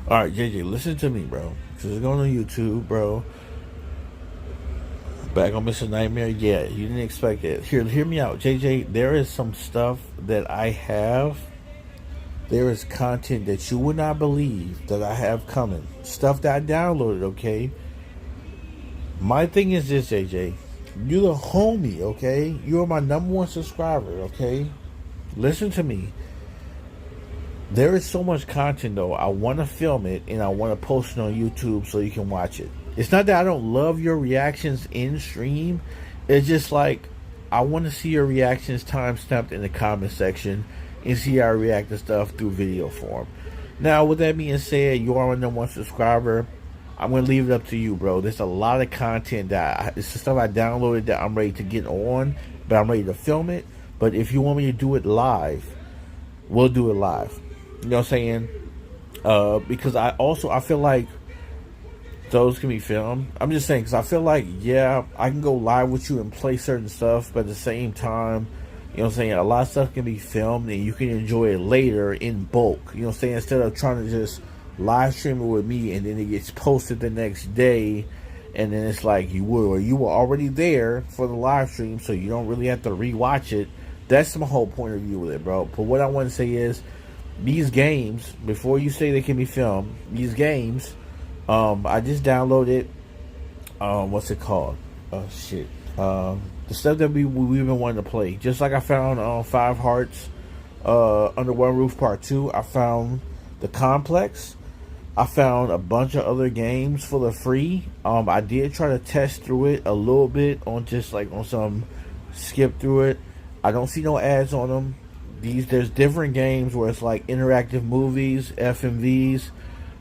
All right, JJ, listen to me, bro. Cause it's going on YouTube, bro. Back on Mr. Nightmare, yeah, you didn't expect it. Here, hear me out, JJ. There is some stuff that I have. There is content that you would not believe that I have coming. Stuff that I downloaded, okay? My thing is this, JJ. You're the homie, okay? You're my number one subscriber, okay? Listen to me. There is so much content though. I want to film it and I want to post it on YouTube so you can watch it. It's not that I don't love your reactions in stream. It's just like I want to see your reactions time stamped in the comment section and see how I react to stuff through video form. Now, with that being said, you are my number one subscriber. I'm gonna leave it up to you, bro. There's a lot of content it's the stuff I downloaded that I'm ready to get on, but I'm ready to film it. But if you want me to do it live, we'll do it live. You know what I'm saying? Because I feel like those can be filmed. I'm just saying because I feel like, yeah, I can go live with you and play certain stuff, but at the same time, you know what I'm saying, a lot of stuff can be filmed and you can enjoy it later in bulk. You know what I'm saying? Instead of trying to just live stream it with me and then it gets posted the next day and then it's like you were already there for the live stream, so you don't really have to rewatch it. That's my whole point of view with it, bro. But what I want to say is, these games, before you say they can be filmed, these games, I just downloaded, what's it called? Oh, shit. The stuff that we've been wanting to play. Just like I found Five Hearts, Under One Roof Part 2, I found The Complex. I found a bunch of other games for the free. I did try to test through it a little bit on just like on some skip through it. I don't see no ads on them. There's different games where it's like interactive movies, FMVs.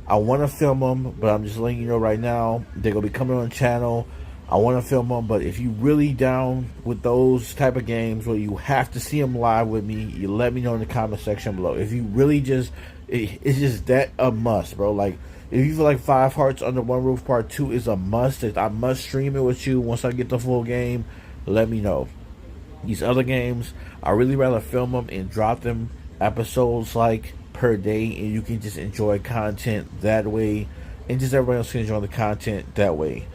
I want to film them, but I'm just letting you know right now they're gonna be coming on the channel. I want to film them, but if you really down with those type of games where you have to see them live with me, you let me know in the comment section below. If you really it's just that a must, bro. Like if you feel like Five Hearts Under One Roof Part 2 is a must, I must stream it with you once I get the full game. Let me know. These other games, I really rather film them and drop them episodes like per day, and you can just enjoy content that way, and just everybody else can enjoy the content that way.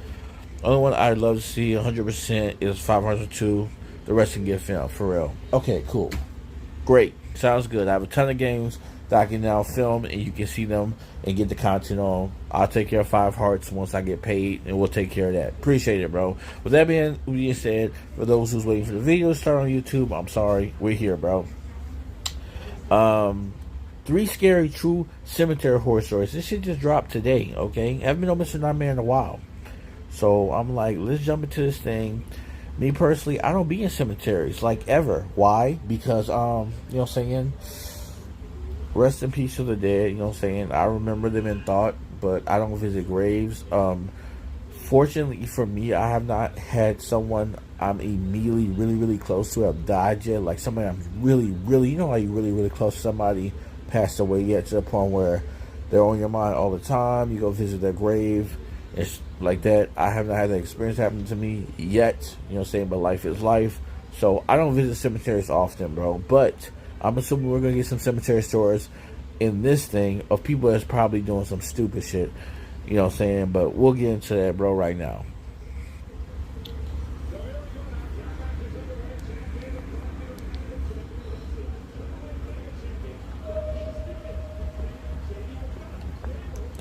Only one I'd love to see 100% is 502. The rest can get filmed for real. Okay, cool, great, sounds good. I have a ton of games that I can now film, and you can see them and get the content on. I'll take care of Five Hearts once I get paid, and we'll take care of that. Appreciate it, bro. With that being said, for those who's waiting for the video to start on YouTube, I'm sorry, we're here, bro. 3 scary true cemetery horror stories. This shit just dropped today, okay? Haven't been on Mr. Nightmare in a while. So I'm like, let's jump into this thing. Me personally, I don't be in cemeteries, like, ever. Why? Because, you know what I'm saying? Rest in peace to the dead, you know what I'm saying? I remember them in thought, but I don't visit graves. Fortunately for me, I have not had someone I'm immediately really close to have died yet. Like somebody I'm really, you know how you really close to somebody passed away yet, to the point where they're on your mind all the time. You go visit their grave. It's like that. I have not had that experience happen to me yet, you know what I'm saying? But life is life. So I don't visit cemeteries often, bro. But I'm assuming we're going to get some cemetery stories in this thing of people that's probably doing some stupid shit. You know what I'm saying? But we'll get into that, bro, right now.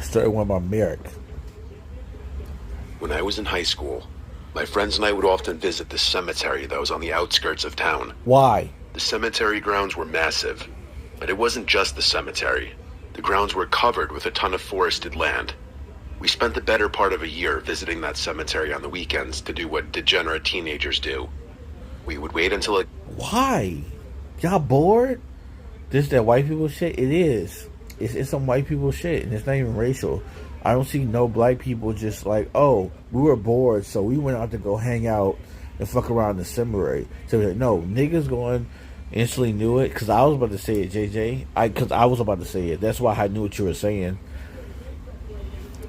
Started one by Merrick. When I was in high school, my friends and I would often visit the cemetery that was on the outskirts of town. Why? The cemetery grounds were massive, but it wasn't just the cemetery. The grounds were covered with a ton of forested land. We spent the better part of a year visiting that cemetery on the weekends to do what degenerate teenagers do. We would wait until it... Why? Y'all bored? This that white people shit? It is. It's some white people shit, and it's not even racial. I don't see no black people just like, oh, we were bored, so we went out to go hang out and fuck around the cemetery. So like, no, niggas going instantly knew it, because I was about to say it, JJ. Because I was about to say it. That's why I knew what you were saying.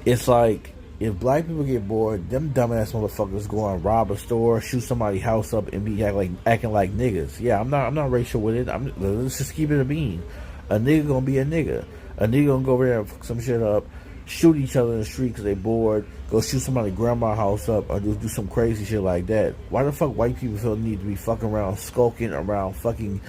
It's like, if black people get bored, them dumbass motherfuckers go and rob a store, shoot somebody's house up, and be acting like niggas. Yeah, I'm not racial with it. Let's just keep it a bean. A nigga gonna be a nigga. A nigga gonna go over there and fuck some shit up, shoot each other in the street because they bored, go shoot somebody's grandma's house up, or do some crazy shit like that. Why the fuck white people feel the need to be fucking around, skulking around fucking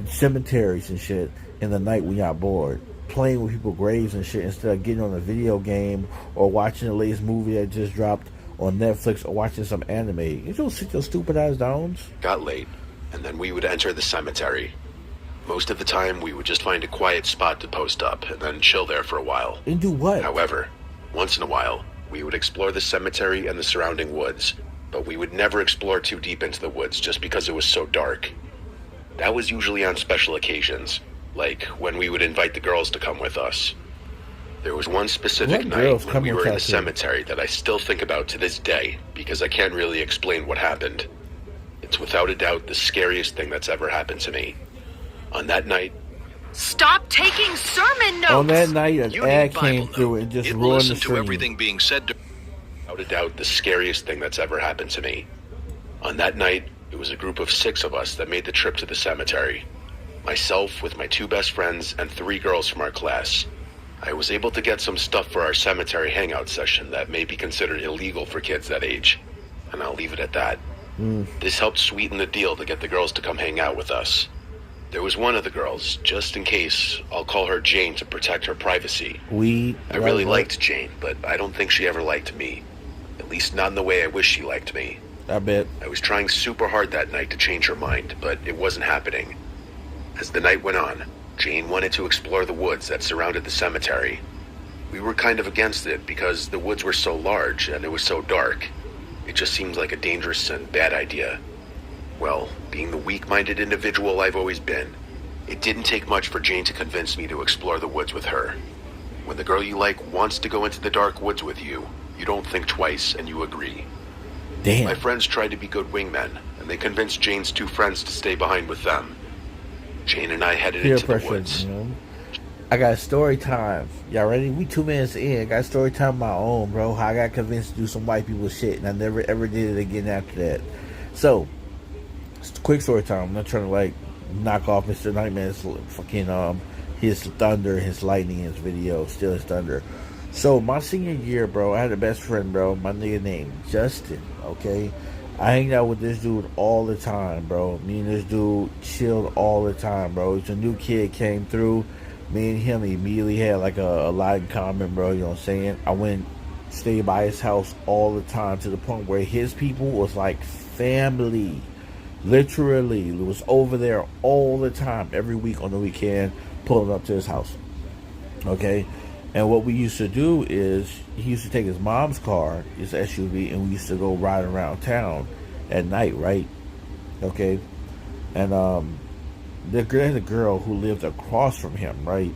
cemeteries and shit in the night when y'all bored? Playing with people's graves and shit instead of getting on a video game or watching the latest movie that just dropped on Netflix or watching some anime. You don't sit your stupid ass downs. Got late, and then we would enter the cemetery. Most of the time, we would just find a quiet spot to post up and then chill there for a while. And do what? However, once in a while, we would explore the cemetery and the surrounding woods, but we would never explore too deep into the woods just because it was so dark. That was usually on special occasions, like when we would invite the girls to come with us. There was one specific night when we were in the cemetery that I still think about to this day because I can't really explain what happened. It's without a doubt the scariest thing that's ever happened to me. On that night... Stop taking sermon notes! On that night, an ad came through and just ruined the stream. To everything being said. Without a doubt, the scariest thing that's ever happened to me. On that night, it was a group of 6 of us that made the trip to the cemetery. Myself with my 2 best friends and 3 girls from our class. I was able to get some stuff for our cemetery hangout session that may be considered illegal for kids that age. And I'll leave it at that. This helped sweeten the deal to get the girls to come hang out with us. There was one of the girls, just in case, I'll call her Jane to protect her privacy. I really liked Jane, but I don't think she ever liked me. At least not in the way I wish she liked me. I bet. I was trying super hard that night to change her mind, but it wasn't happening. As the night went on, Jane wanted to explore the woods that surrounded the cemetery. We were kind of against it because the woods were so large and it was so dark. It just seemed like a dangerous and bad idea. Well, being the weak-minded individual I've always been, it didn't take much for Jane to convince me to explore the woods with her. When the girl you like wants to go into the dark woods with you, you don't think twice and you agree. Damn. My friends tried to be good wingmen, and they convinced Jane's 2 friends to stay behind with them. Jane and I headed into the woods. You know? I got story time. Y'all ready? We 2 minutes in. I got story time of my own, bro. How I got convinced to do some white people shit, and I never ever did it again after that. So, quick story time. I'm not trying to like knock off Mr. Nightmare's fucking his thunder, his lightning, his video, still his thunder. So my senior year, bro, I had a best friend, bro. My nigga named Justin. Okay, I hanged out with this dude all the time, bro. Me and this dude chilled all the time, bro. It's a new kid came through. Me and him immediately had like a lot in common, bro. You know what I'm saying? I went stayed by his house all the time to the point where his people was like family. Literally, it was over there all the time, every week on the weekend, pulling up to his house. Okay? And what we used to do is, he used to take his mom's car, his SUV, and we used to go ride around town at night, right? Okay? And there's a girl who lived across from him, right?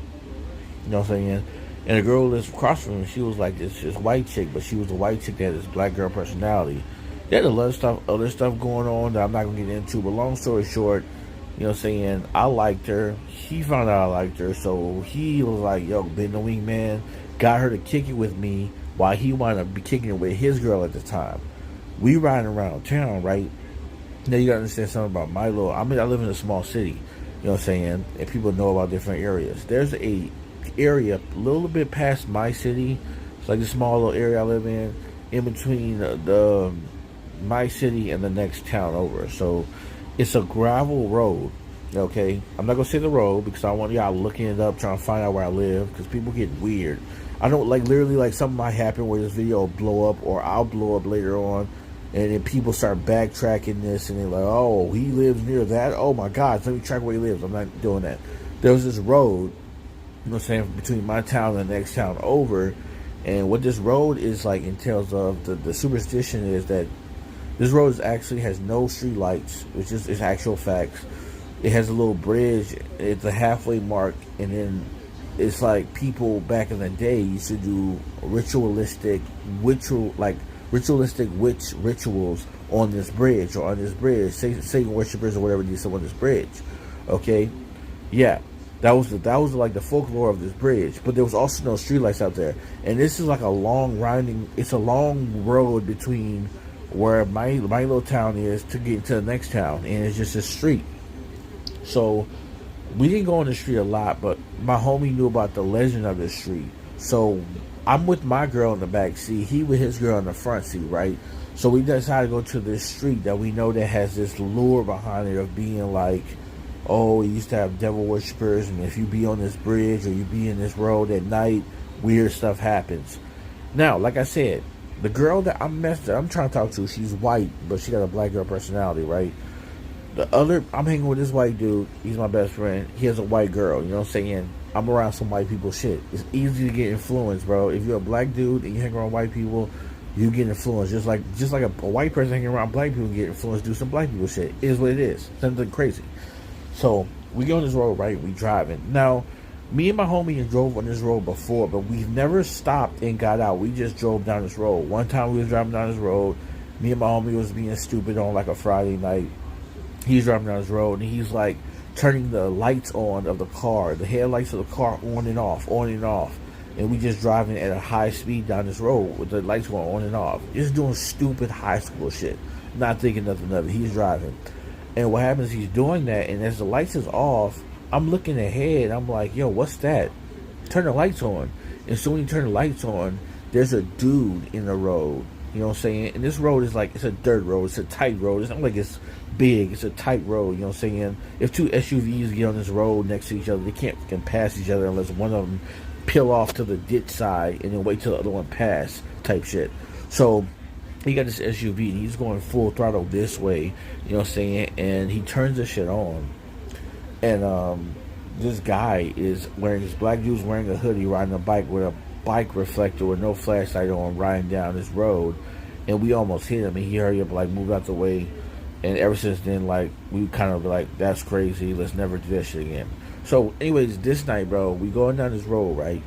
You know what I'm saying? And the girl who lives across from him, she was like this white chick, but she was a white chick that had this black girl personality. They had a lot of other stuff going on that I'm not going to get into, but long story short, you know what I'm saying, I liked her. He found out I liked her, so he was like, yo, been the wingman, got her to kick it with me while he wanted to be kicking it with his girl at the time. We riding around town, right? Now you got to understand something about I live in a small city, you know what I'm saying, and people know about different areas. There's a area a little bit past my city. It's like a small little area I live in between the my city and the next town over. So it's a gravel road. Okay, I'm not gonna say the road because I want y'all looking it up, trying to find out where I live, because people get weird. I don't like, literally, like something might happen where this video will blow up, or I'll blow up later on, and then people start backtracking this, and they're like, oh, he lives near that, oh my god, let me track where he lives. I'm not doing that. There was this road, you know what I'm saying, between my town and the next town over, and what this road is like entails of, the superstition is that this road actually has no street lights, which is actual facts. It has a little bridge. It's a halfway mark, and then it's like people back in the day used to do ritualistic witch rituals on this bridge, or on this bridge. Satan worshippers or whatever do stuff on this bridge. Okay, yeah, that was like the folklore of this bridge. But there was also no streetlights out there, and this is like a long road between where my little town is to get to the next town, and it's just a street. So we didn't go on the street a lot, but my homie knew about the legend of the street. So I'm with my girl in the back seat. He with his girl in the front seat, right? So we decided to go to this street that we know that has this lure behind it of being like, oh, it used to have devil worshippers, and if you be on this bridge or you be in this road at night, weird stuff happens. Now, like I said, the girl that I'm trying to talk to, she's white, but she got a black girl personality, right? I'm hanging with this white dude. He's my best friend. He has a white girl. You know what I'm saying? I'm around some white people shit. It's easy to get influenced, bro. If you're a black dude and you hang around white people, you get influenced. Just like a white person hanging around black people and get influenced, do some black people shit. It is what it is. Something crazy. So we go on this road, right? We driving. Now, me and my homie drove on this road before, but we've never stopped and got out. We just drove down this road. One time we was driving down this road. Me and my homie was being stupid on like a Friday night. He's driving down this road and he's like turning the lights on of the car, the headlights of the car on and off, and we just driving at a high speed down this road with the lights going on and off, just doing stupid high school shit, not thinking nothing of it. He's driving, and what happens, he's doing that, and as the lights is off, I'm looking ahead, I'm like, yo, what's that? Turn the lights on. And so when you turn the lights on, there's a dude in the road. You know what I'm saying? And this road is like, it's a dirt road. It's a tight road. It's not like it's big. It's a tight road. You know what I'm saying? If two SUVs get on this road next to each other, they can't pass each other unless one of them peel off to the ditch side and then wait till the other one pass type shit. So he got this SUV and he's going full throttle this way. You know what I'm saying? And he turns the shit on. And this guy is wearing, this black dude's wearing a hoodie, riding a bike with a bike reflector with no flashlight on, riding down this road, and we almost hit him, and he hurried up, like, moved out the way, and ever since then, like, we kind of like, that's crazy, let's never do that shit again. So anyways, this night, bro, we going down this road, right,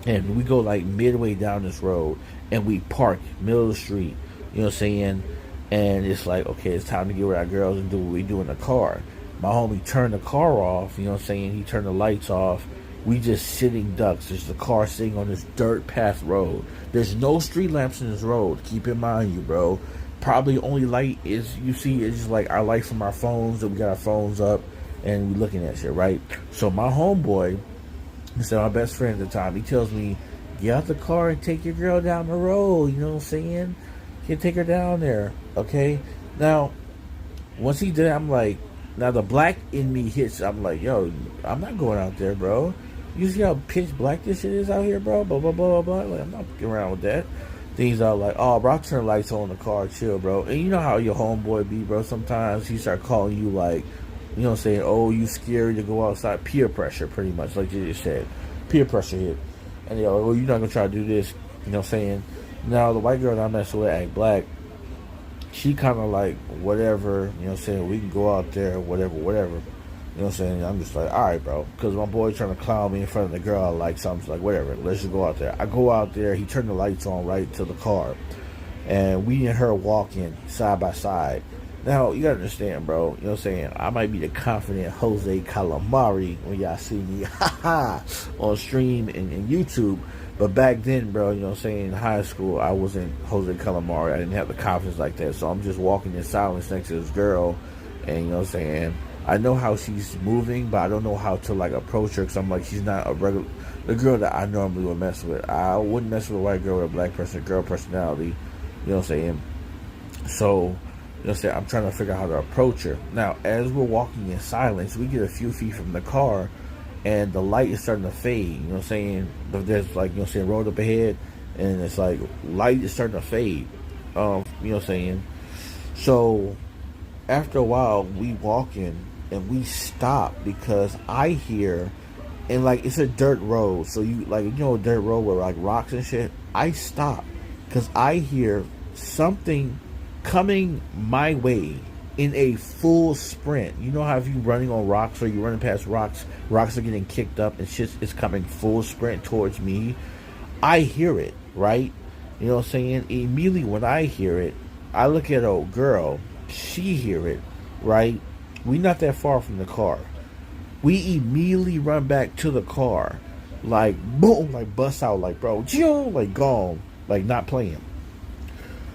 and we go like midway down this road, and we park middle of the street, you know what I'm saying, and it's like, okay, it's time to get with our girls and do what we do in the car. My homie turned the car off, you know what I'm saying, he turned the lights off. We just sitting ducks. There's the car sitting on this dirt path road. There's no street lamps in this road. Keep in mind, you bro. Probably only light is you see is just like our light from our phones, that we got our phones up and we looking at shit, right? So my homeboy, instead of my best friend at the time, he tells me, get out the car and take your girl down the road. You know what I'm saying? You can take her down there, okay? Now, once he did, I'm like, now the black in me hits. I'm like, yo, I'm not going out there, bro. You see how pitch black this shit is out here, bro? Blah, blah, blah, blah, blah. Like, I'm not fucking around with that. Things are like, oh, bro, I'll turn lights on in the car, chill, bro. And you know how your homeboy be, bro. Sometimes he start calling you like, you know what I'm saying, oh, you scared to go outside. Peer pressure, pretty much, like you just said. Peer pressure hit. And they're like, well, you're not going to try to do this. You know what I'm saying? Now, the white girl that I'm messing with act black. She kind of like, whatever, you know what I'm saying, we can go out there, whatever. You know what I'm saying? I'm just like, all right, bro. Because my boy trying to clown me in front of the girl I like, so I'm just like, whatever. Let's just go out there. I go out there. He turned the lights on right to the car. And we and her walking side by side. Now, you got to understand, bro. You know what I'm saying? I might be the confident Jose Calamari when y'all see me on stream and YouTube. But back then, bro, you know what I'm saying, in high school, I wasn't Jose Calamari. I didn't have the confidence like that. So I'm just walking in silence next to this girl. And, you know what I'm saying, I know how she's moving, but I don't know how to, like, approach her, because I'm like, she's not a regular, the girl that I normally would mess with. I wouldn't mess with a white girl with a black person, girl personality, you know what I'm saying? So, you know what I'm saying, I'm trying to figure out how to approach her. Now, as we're walking in silence, we get a few feet from the car, and the light is starting to fade, you know what I'm saying? There's, like, you know what I'm saying, road up ahead, and it's like, light is starting to fade, you know what I'm saying? So, after a while, we walking, and we stop because I hear, and like it's a dirt road, so you like, you know, a dirt road with like rocks and shit. I stop because I hear something coming my way in a full sprint. You know how if you running on rocks or you running past rocks are getting kicked up and shit is coming full sprint towards me. I hear it, right? You know what I'm saying? Immediately when I hear it, I look at old girl. She hear it, right? We not that far from the car. We immediately run back to the car, like boom, like bust out, like bro, like gone, like not playing.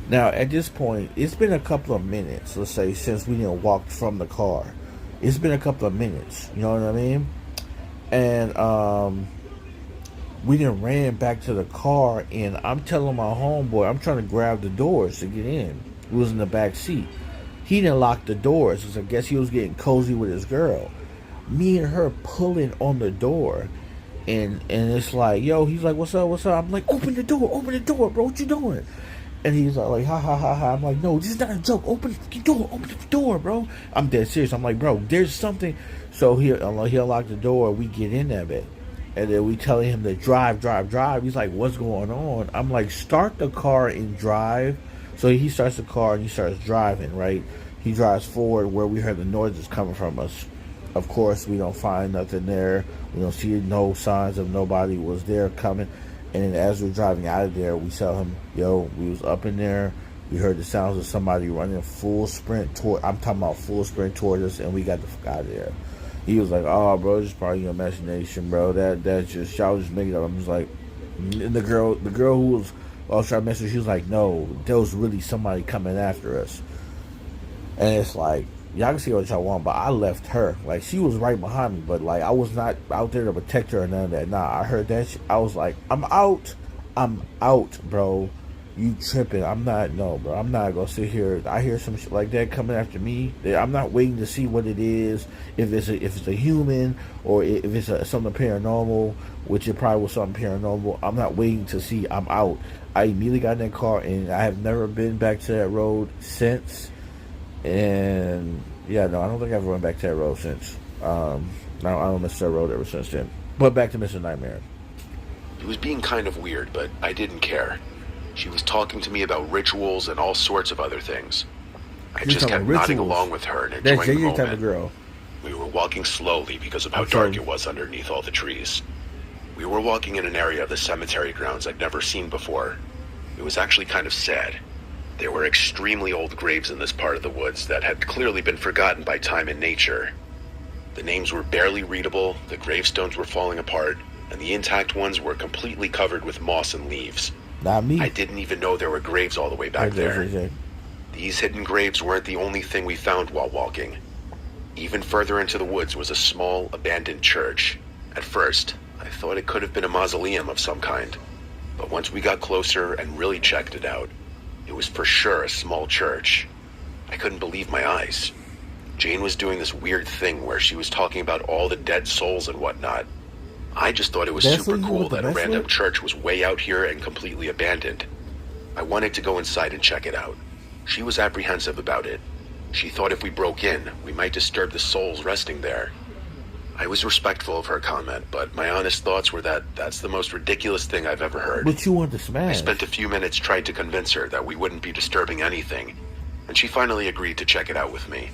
Now at this point, it's been a couple of minutes, let's say, since we didn't walk from the car. It's been a couple of minutes. You know what I mean? And we then ran back to the car, and I'm telling my homeboy, I'm trying to grab the doors to get in. He was in the back seat. He didn't lock the doors, because I guess he was getting cozy with his girl. Me and her pulling on the door, and it's like, yo, he's like, what's up, what's up? I'm like, open the door, bro, what you doing? And he's like, ha ha ha ha. I'm like, no, this is not a joke. Open the fucking door, bro. I'm dead serious. I'm like, bro, there's something. So he unlocked the door. We get in that bit. And then we telling him to drive. He's like, what's going on? I'm like, start the car and drive. So he starts the car and he starts driving, right? He drives forward where we heard the noises coming from us. Of course, we don't find nothing there. We don't see no signs of nobody was there coming. And then as we're driving out of there, we tell him, yo, we was up in there. We heard the sounds of somebody running full sprint toward us, and we got the fuck out of there. He was like, oh, bro, this is probably your imagination, bro. That's just, y'all just make it up. I'm just like, and the girl who was trying to mess with, she was like, no, there was really somebody coming after us. And it's like, y'all can see what y'all want, but I left her. Like, she was right behind me, but, like, I was not out there to protect her or none of that. Nah, I heard that shit. I was like, I'm out, bro. You tripping. I'm not gonna sit here. I hear some shit like that coming after me. I'm not waiting to see what it is, if it's a human, or if it's something paranormal, which it probably was something paranormal. I'm not waiting to see. I'm out. I immediately got in that car, and I have never been back to that road since. And yeah, no, I don't think I've run back to that road since. I don't miss that road ever since then. But back to Mr. Nightmare. It was being kind of weird, but I didn't care. She was talking to me about rituals and all sorts of other things. I just kept nodding along with her and enjoying the moment. Type of girl. We were walking slowly because of how dark it was underneath all the trees. We were walking in an area of the cemetery grounds I'd never seen before. It was actually kind of sad. There were extremely old graves in this part of the woods that had clearly been forgotten by time and nature. The names were barely readable, the gravestones were falling apart, and the intact ones were completely covered with moss and leaves. Not me. I didn't even know there were graves all the way back there. These hidden graves weren't the only thing we found while walking. Even further into the woods was a small, abandoned church. At first, I thought it could have been a mausoleum of some kind. But once we got closer and really checked it out, it was for sure a small church. I couldn't believe my eyes. Jane was doing this weird thing where she was talking about all the dead souls and whatnot. I just thought it was super cool that a random church was way out here and completely abandoned. I wanted to go inside and check it out. She was apprehensive about it. She thought if we broke in, we might disturb the souls resting there. I was respectful of her comment, but my honest thoughts were that that's the most ridiculous thing I've ever heard. But you want to smash. I spent a few minutes trying to convince her that we wouldn't be disturbing anything, and she finally agreed to check it out with me.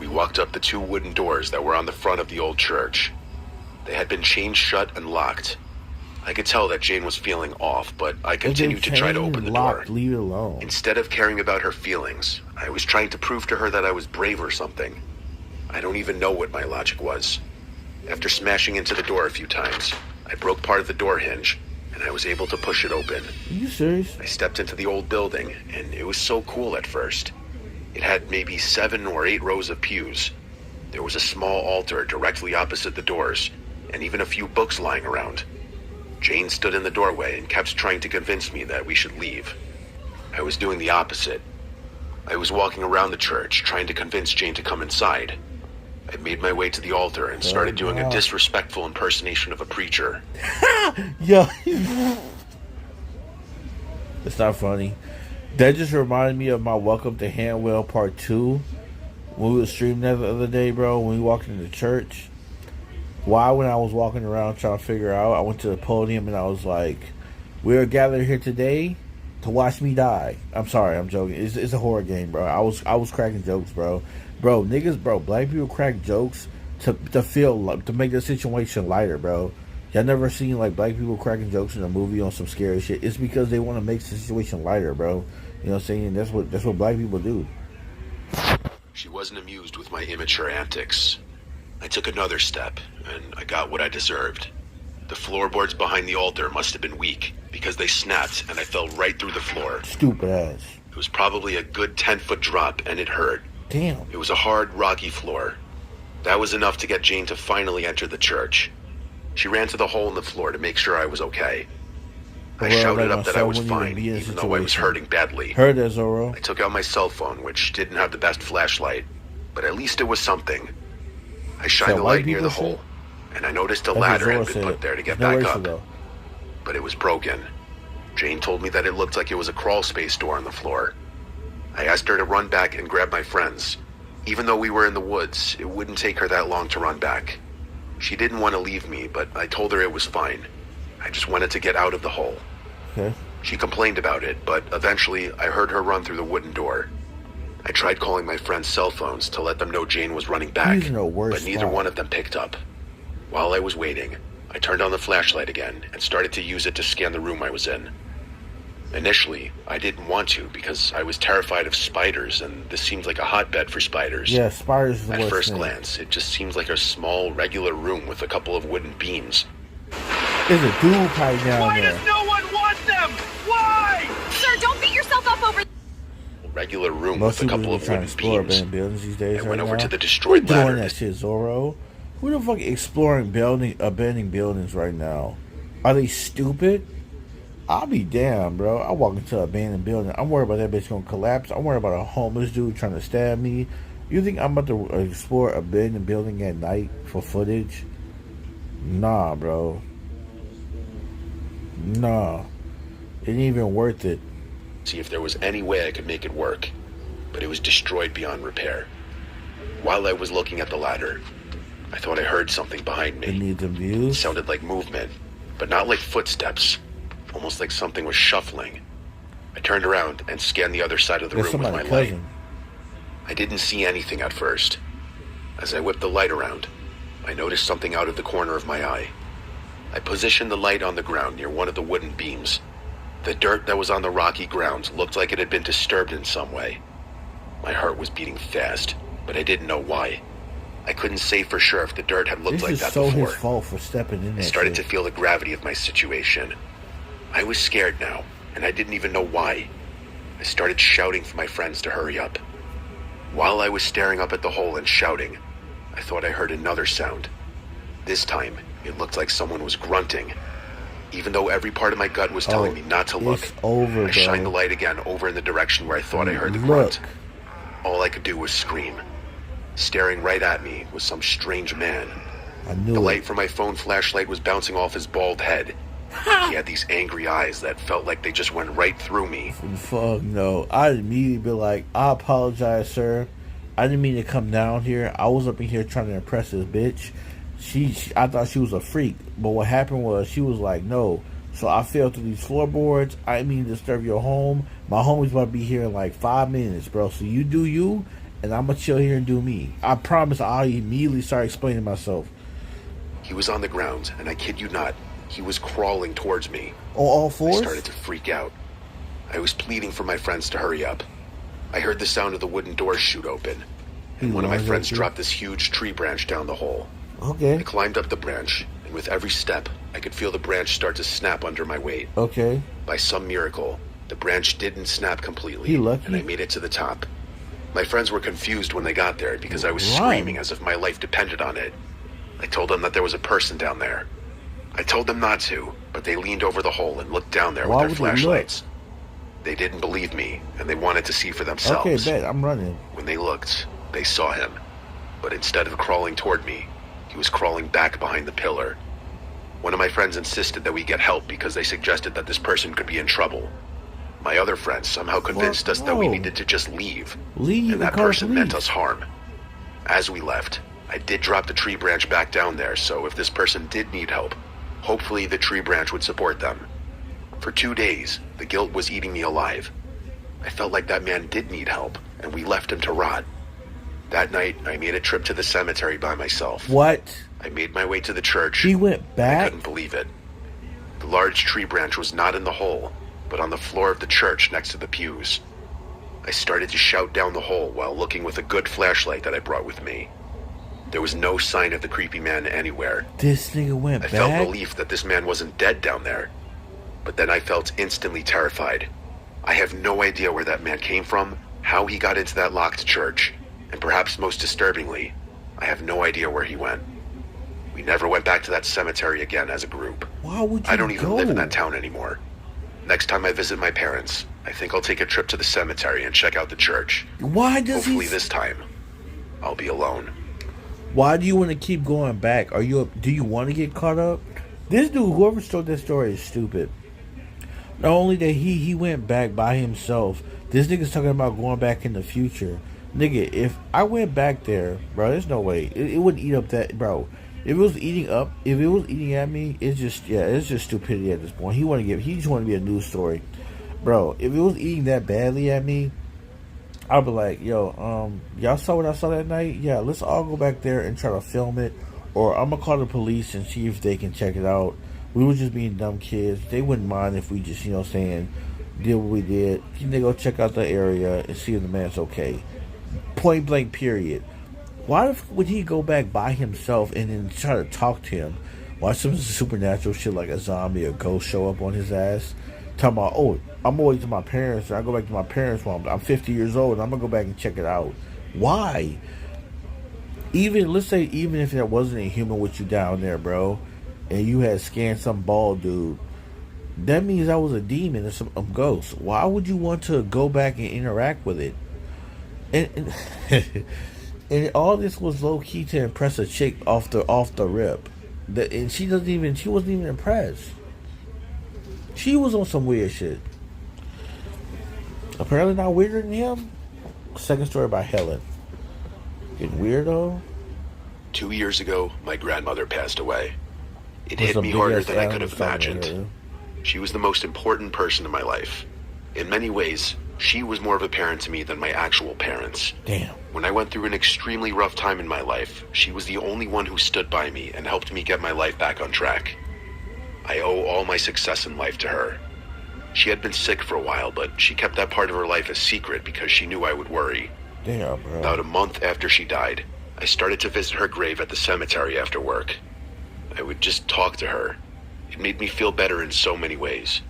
We walked up the 2 wooden doors that were on the front of the old church. They had been chained shut and locked. I could tell that Jane was feeling off, but I continued to try to open the door. Leave it alone. Instead of caring about her feelings, I was trying to prove to her that I was brave or something. I don't even know what my logic was. After smashing into the door a few times, I broke part of the door hinge, and I was able to push it open. Are you serious? I stepped into the old building, and it was so cool at first. It had maybe 7 or 8 rows of pews. There was a small altar directly opposite the doors, and even a few books lying around. Jane stood in the doorway and kept trying to convince me that we should leave. I was doing the opposite. I was walking around the church, trying to convince Jane to come inside. I made my way to the altar and started doing a disrespectful impersonation of a preacher. Yo. It's not funny. That just reminded me of my Welcome to Hanwell Part 2. When we were streaming that the other day, bro, when we walked into church. Why, when I was walking around trying to figure out, I went to the podium and I was like, we are gathered here today to watch me die. I'm sorry, I'm joking. It's a horror game, bro. I was cracking jokes, bro. Bro, black people crack jokes to make the situation lighter, bro. Y'all never seen like black people cracking jokes in a movie on some scary shit? It's because they want to make the situation lighter, bro. You know what I'm saying? That's what black people do. She wasn't amused with my immature antics. I took another step, and I got what I deserved. The floorboards behind the altar must have been weak, because they snapped and I fell right through the floor. Stupid ass. It was probably a good 10-foot drop, and it hurt. Damn. It was a hard, rocky floor. That was enough to get Jane to finally enter the church. She ran to the hole in the floor to make sure I was okay. I shouted up that I was fine, even though I was hurting badly. Heard that, Zoro. I took out my cell phone, which didn't have the best flashlight, but at least it was something. I shined the light near the hole, and I noticed a ladder had been put there to get back up. But it was broken. Jane told me that it looked like it was a crawl space door on the floor. I asked her to run back and grab my friends. Even though we were in the woods, it wouldn't take her that long to run back. She didn't want to leave me, but I told her it was fine. I just wanted to get out of the hole. Okay. She complained about it, but eventually I heard her run through the wooden door. I tried calling my friends' cell phones to let them know Jane was running back, but neither one of them picked up. While I was waiting, I turned on the flashlight again and started to use it to scan the room I was in. Initially, I didn't want to because I was terrified of spiders, and this seemed like a hotbed for spiders. Yeah, spiders is the worst At first thing. glance, it just seemed like a small, regular room with a couple of wooden beams. There's a dude right down Why there. does no one want them? Why? Sir, don't beat yourself up over. Regular room Most with a people couple are of trying to wooden explore beams. abandoned buildings these days. I went right over now. to the Who destroyed doing ladder. that shit, Zoro? Who the fuck exploring abandoned buildings right now? Are they stupid? I'll be damned, bro. I walk into an abandoned building. I'm worried about that bitch gonna collapse. I'm worried about a homeless dude trying to stab me. You think I'm about to explore a abandoned building at night for footage? Nah, bro. Nah. It ain't even worth it. See if there was any way I could make it work, but it was destroyed beyond repair. While I was looking at the ladder, I thought I heard something behind It me. needs some It views. sounded like movement, but not like footsteps, almost like something was shuffling. I turned around and scanned the other side of the There's room with my somebody's light. cousin. I didn't see anything at first. As I whipped the light around, I noticed something out of the corner of my eye. I positioned the light on the ground near one of the wooden beams. The dirt that was on the rocky ground looked like it had been disturbed in some way. My heart was beating fast, but I didn't know why. I couldn't say for sure if the dirt had looked This like is that so before. his fault for stepping in I that started to shit. feel the gravity of my situation. I was scared now, and I didn't even know why. I started shouting for my friends to hurry up. While I was staring up at the hole and shouting, I thought I heard another sound. This time, it looked like someone was grunting. Even though every part of my gut was telling me not to look, It's over, I shined the bro. light again over in the direction where I thought I heard the Look. grunt. All I could do was scream. Staring right at me was some strange man. I knew The it. light from my phone flashlight was bouncing off his bald head. He had these angry eyes that felt like they just went right through me. Fuck no. I'd immediately be like, I apologize, sir. I didn't mean to come down here. I was up in here trying to impress this bitch. I thought she was a freak. But what happened was she was like, no. So I fell through these floorboards. I didn't mean to disturb your home. My homie's about to be here in like 5 minutes, bro. So you do you, and I'm going to chill here and do me. I promise I'll immediately start explaining myself. He was on the ground, and I kid you not, he was crawling towards me. On all I fours? started to freak out. I was pleading for my friends to hurry up. I heard the sound of the wooden door shoot open, and one of my lunged friends at you? dropped this huge tree branch down the hole. Okay. I climbed up the branch, and with every step, I could feel the branch start to snap under my weight. Okay. By some miracle, the branch didn't snap completely, You lucky. and I made it to the top. My friends were confused when they got there because I was Run. screaming as if my life depended on it. I told them that there was a person down there. I told them not to, but they leaned over the hole and looked down there Why with would their they look? flashlights. They didn't believe me, and they wanted to see for themselves. Okay, bet. I'm running. When they looked, they saw him. But instead of crawling toward me, he was crawling back behind the pillar. One of my friends insisted that we get help because they suggested that this person could be in trouble. My other friends somehow convinced us that we no. needed to just leave, Leave and that call person meant police. us harm. As we left, I did drop the tree branch back down there, so if this person did need help, hopefully the tree branch would support them. For 2 days, the guilt was eating me alive. I felt like that man did need help, and we left him to rot. That night, I made a trip to the cemetery by myself. What? I made my way to the church. He went I back? couldn't believe it. The large tree branch was not in the hole, but on the floor of the church next to the pews. I started to shout down the hole while looking with a good flashlight that I brought with me. There was no sign of the creepy man anywhere. This nigga went I back? felt relief that this man wasn't dead down there. But then I felt instantly terrified. I have no idea where that man came from, how he got into that locked church, and perhaps most disturbingly, I have no idea where he went. We never went back to that cemetery again as a group. Why would you I don't even go? live in that town anymore. Next time I visit my parents, I think I'll take a trip to the cemetery and check out the church. Why does Hopefully he? this time, I'll be alone. Why do you want to keep going back? Do you want to get caught up? This dude, whoever told that story, is stupid. Not only that he went back by himself. This nigga's talking about going back in the future. Nigga, if I went back there, bro, there's no way it wouldn't eat up that, bro. If it was eating at me, it's just stupidity at this point. He just want to be a news story, bro. If it was eating that badly at me, I'd be like, yo, y'all saw what I saw that night? Yeah, let's all go back there and try to film it, or I'm gonna call the police and see if they can check it out. We were just being dumb kids. They wouldn't mind if we just, did what we did. They go check out the area and see if the man's okay. Point blank, period. Why would he go back by himself and then try to talk to him? Watch some supernatural shit like a zombie or ghost show up on his ass? Talking about, oh, I'm going to my parents. And I go back to my parents when I'm 50 years old and I'm going to go back and check it out. Why? Let's say if there wasn't a human with you down there, bro, and you had scanned some bald dude, that means I was a demon or some ghost. Why would you want to go back and interact with it? And and all this was low key to impress a chick off the rip. And she wasn't even impressed. She was on some weird shit. Apparently not weirder than him. Second story by Helen. Getting weirdo. 2 years ago, my grandmother passed away. It Was hit a me big harder ass than I could animal have somewhere imagined. here. She was the most important person in my life. In many ways, she was more of a parent to me than my actual parents. Damn. When I went through an extremely rough time in my life, she was the only one who stood by me and helped me get my life back on track. I owe all my success in life to her. She had been sick for a while, but she kept that part of her life a secret because she knew I would worry. Damn, bro. About a month after she died, I started to visit her grave at the cemetery after work. I would just talk to her. It made me feel better in so many ways.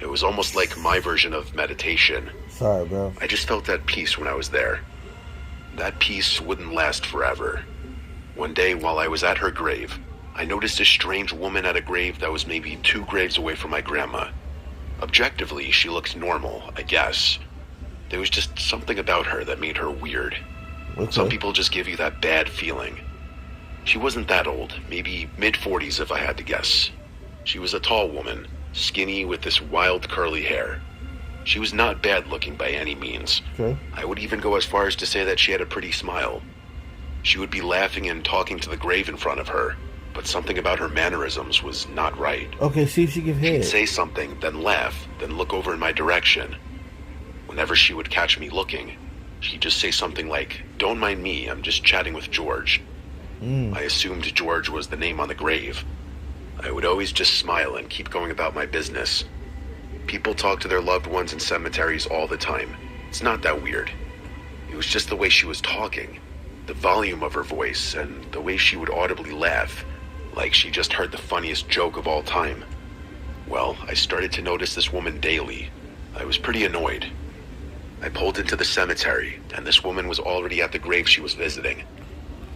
It was almost like my version of meditation. Sorry, bro. I just felt at peace when I was there. That peace wouldn't last forever. One day, while I was at her grave, I noticed a strange woman at a grave that was maybe 2 graves away from my grandma. Objectively, she looked normal, I guess. There was just something about her that made her weird. What's Some up? people just give you that bad feeling. She wasn't that old, maybe mid-40s if I had to guess. She was a tall woman, skinny with this wild curly hair. She was not bad looking by any means. Okay. I would even go as far as to say that she had a pretty smile. She would be laughing and talking to the grave in front of her, but something about her mannerisms was not right. Okay, see if she give She'd head. say something, then laugh, then look over in my direction. Whenever she would catch me looking, she'd just say something like, "Don't mind me, I'm just chatting with George." I assumed George was the name on the grave. I would always just smile and keep going about my business. People talk to their loved ones in cemeteries all the time. It's not that weird. It was just the way she was talking, the volume of her voice, and the way she would audibly laugh, like she just heard the funniest joke of all time. Well, I started to notice this woman daily. I was pretty annoyed. I pulled into the cemetery, and this woman was already at the grave she was visiting.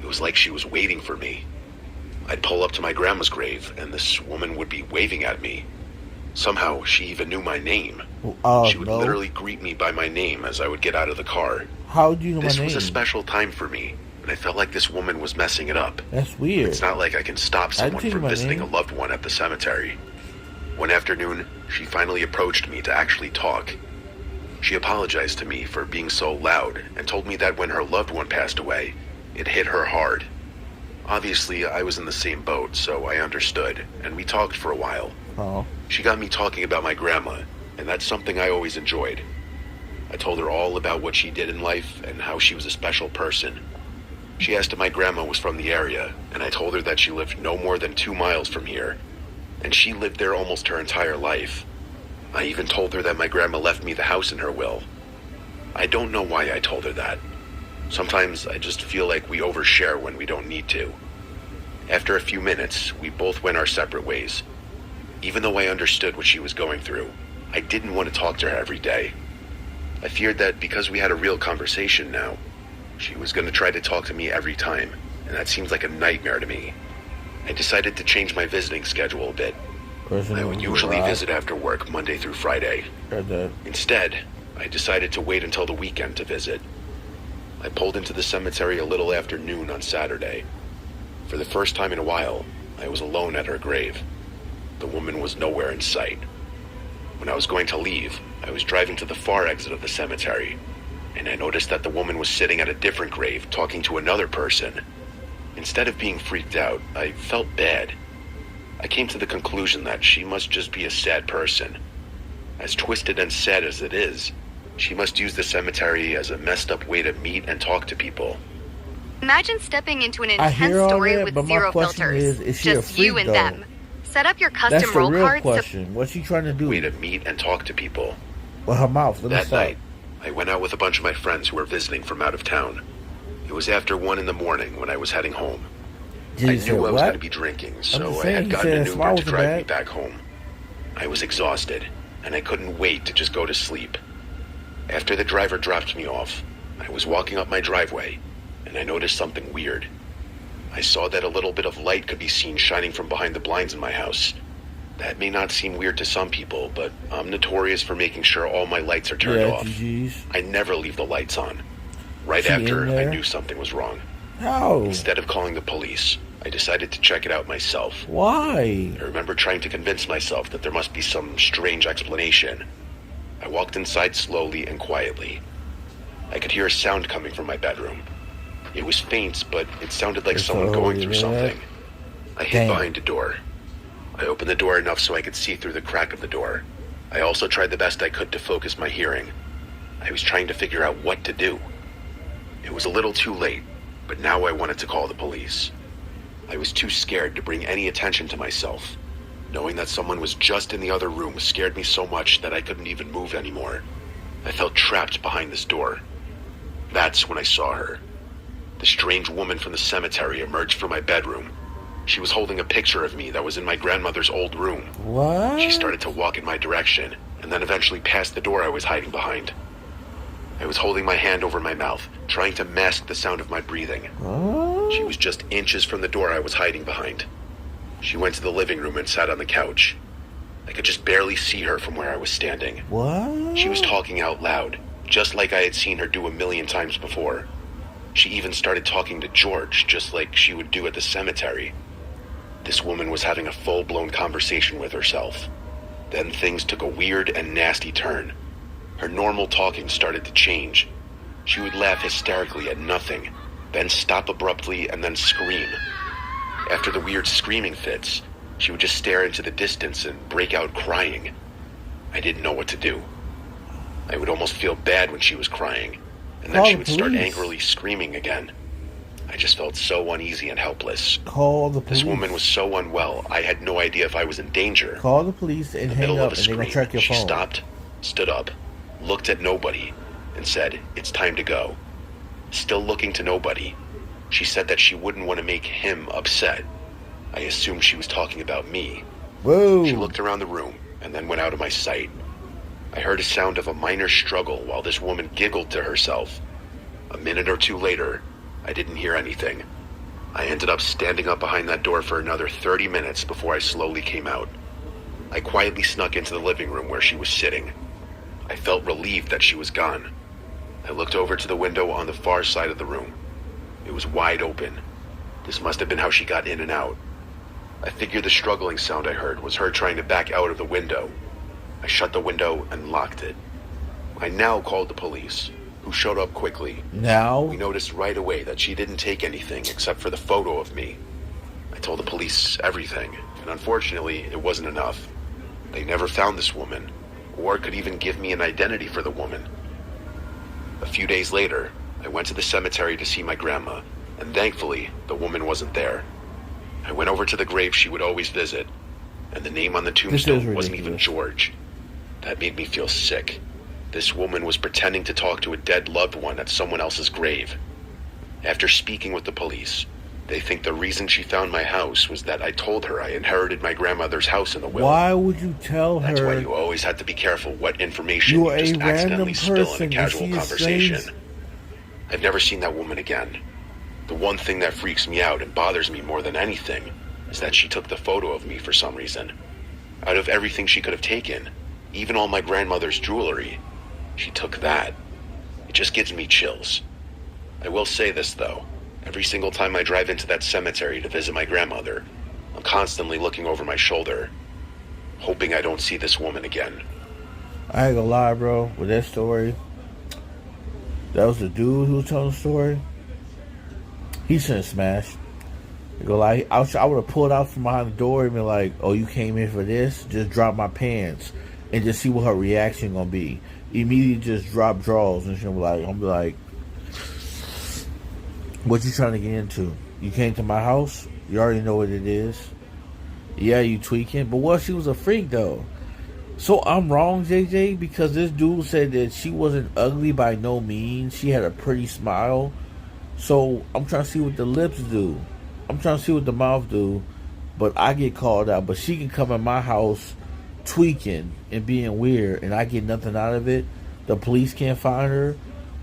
It was like she was waiting for me. I'd pull up to my grandma's grave, and this woman would be waving at me. Somehow, she even knew my name. She would No. literally greet me by my name as I would get out of the car. How do you know my This name? was a special time for me, and I felt like this woman was messing it up. That's weird. It's not like I can stop someone tell you from my visiting name. a loved one at the cemetery. One afternoon, she finally approached me to actually talk. She apologized to me for being so loud and told me that when her loved one passed away, it hit her hard. Obviously, I was in the same boat, so I understood, and we talked for a while. Oh. She got me talking about my grandma, and that's something I always enjoyed. I told her all about what she did in life and how she was a special person. She asked if my grandma was from the area, and I told her that she lived no more than 2 miles from here, and she lived there almost her entire life. I even told her that my grandma left me the house in her will. I don't know why I told her that. Sometimes I just feel like we overshare when we don't need to. After a few minutes, we both went our separate ways. Even though I understood what she was going through, I didn't want to talk to her every day. I feared that because we had a real conversation now, she was going to try to talk to me every time, and that seems like a nightmare to me. I decided to change my visiting schedule a bit. I would usually visit after work Monday through Friday. Instead, I decided to wait until the weekend to visit. I pulled into the cemetery a little after noon on Saturday. For the first time in a while, I was alone at her grave. The woman was nowhere in sight. When I was going to leave, I was driving to the far exit of the cemetery, and I noticed that the woman was sitting at a different grave talking to another person. Instead of being freaked out, I felt bad. I came to the conclusion that she must just be a sad person. As twisted and sad as it is, she must use the cemetery as a messed up way to meet and talk to people. Imagine stepping into an I hear intense all story that, with but my zero question filters. is she a Just freak, you and though? them. Set up your That's custom the roll real cards. question. What's she trying to do? Way to meet and talk to people. With her mouth. Let me That stop. night, I went out with a bunch of my friends who were visiting from out of town. It was after 1 in the morning when I was heading home. Did I he say knew I was what? going to be drinking, so just I saying, had he gotten said an a Uber smile to was drive me bad. back home. I was exhausted, and I couldn't wait to just go to sleep. After the driver dropped me off, I was walking up my driveway, and I noticed something weird. I saw that a little bit of light could be seen shining from behind the blinds in my house. That may not seem weird to some people, but I'm notorious for making sure all my lights are turned Yeah, off. GG's. I never leave the lights on. Right She after, in I there? knew something was wrong. How? Instead of calling the police, I decided to check it out myself. Why? I remember trying to convince myself that there must be some strange explanation. I walked inside slowly and quietly. I could hear a sound coming from my bedroom. It was faint, but it sounded like someone going through something. I hid Damn. behind a door. I opened the door enough so I could see through the crack of the door. I also tried the best I could to focus my hearing. I was trying to figure out what to do. It was a little too late, but now I wanted to call the police. I was too scared to bring any attention to myself. Knowing that someone was just in the other room scared me so much that I couldn't even move anymore. I felt trapped behind this door. That's when I saw her. The strange woman from the cemetery emerged from my bedroom. She was holding a picture of me that was in my grandmother's old room. What? She started to walk in my direction, and then eventually passed the door I was hiding behind. I was holding my hand over my mouth, trying to mask the sound of my breathing. Huh? She was just inches from the door I was hiding behind. She went to the living room and sat on the couch. I could just barely see her from where I was standing. What? She was talking out loud, just like I had seen her do a million times before. She even started talking to George, just like she would do at the cemetery. This woman was having a full-blown conversation with herself. Then things took a weird and nasty turn. Her normal talking started to change. She would laugh hysterically at nothing, then stop abruptly and then scream. After the weird screaming fits, she would just stare into the distance and break out crying. I didn't know what to do. I would almost feel bad when she was crying, and then Call she the would start police. angrily screaming again. I just felt so uneasy and helpless. Call the police. This woman was so unwell, I had no idea if I was in danger. Call the police and In the hang middle up, of and a they're gonna scream, track your she phone. stopped, stood up, looked at nobody, and said, "It's time to go." Still looking to nobody, she said that she wouldn't want to make him upset. I assumed she was talking about me. Whoa! She looked around the room and then went out of my sight. I heard a sound of a minor struggle while this woman giggled to herself. A minute or two later, I didn't hear anything. I ended up standing up behind that door for another 30 minutes before I slowly came out. I quietly snuck into the living room where she was sitting. I felt relieved that she was gone. I looked over to the window on the far side of the room. It was wide open. This must have been how she got in and out. I figured the struggling sound I heard was her trying to back out of the window. I shut the window and locked it. I now called the police, who showed up quickly. Now? We noticed right away that she didn't take anything except for the photo of me. I told the police everything, and unfortunately, it wasn't enough. They never found this woman, or could even give me an identity for the woman. A few days later, I went to the cemetery to see my grandma, and thankfully, the woman wasn't there. I went over to the grave she would always visit, and the name on the tombstone wasn't even ridiculous. George. That made me feel sick. This woman was pretending to talk to a dead loved one at someone else's grave. After speaking with the police, they think the reason she found my house was that I told her I inherited my grandmother's house in the will. Why would you tell That's why her you always have to be careful what information you you are just a random accidentally spill in a person? casual She is conversation. strange. I've never seen that woman again. The one thing that freaks me out and bothers me more than anything is that she took the photo of me for some reason. Out of everything she could have taken, even all my grandmother's jewelry, she took that. It just gives me chills. I will say this though, every single time I drive into that cemetery to visit my grandmother, I'm constantly looking over my shoulder, hoping I don't see this woman again. I ain't gonna lie, bro, with that story, that was the dude who was telling the story. He shouldn't smash. I go like, I would have pulled out from behind the door and been like, "Oh, you came in for this? Just drop my pants and just see what her reaction gonna be." Immediately, just drop drawers and she'll be like, "I'm be like, what you trying to get into? You came to my house. You already know what it is. Yeah, you tweaking. But what if she was a freak though? So I'm wrong, JJ, because this dude said that she wasn't ugly by no means. She had a pretty smile. So I'm trying to see what the lips do. I'm trying to see what the mouth do. But I get called out. But she can come in my house tweaking and being weird, and I get nothing out of it. The police can't find her.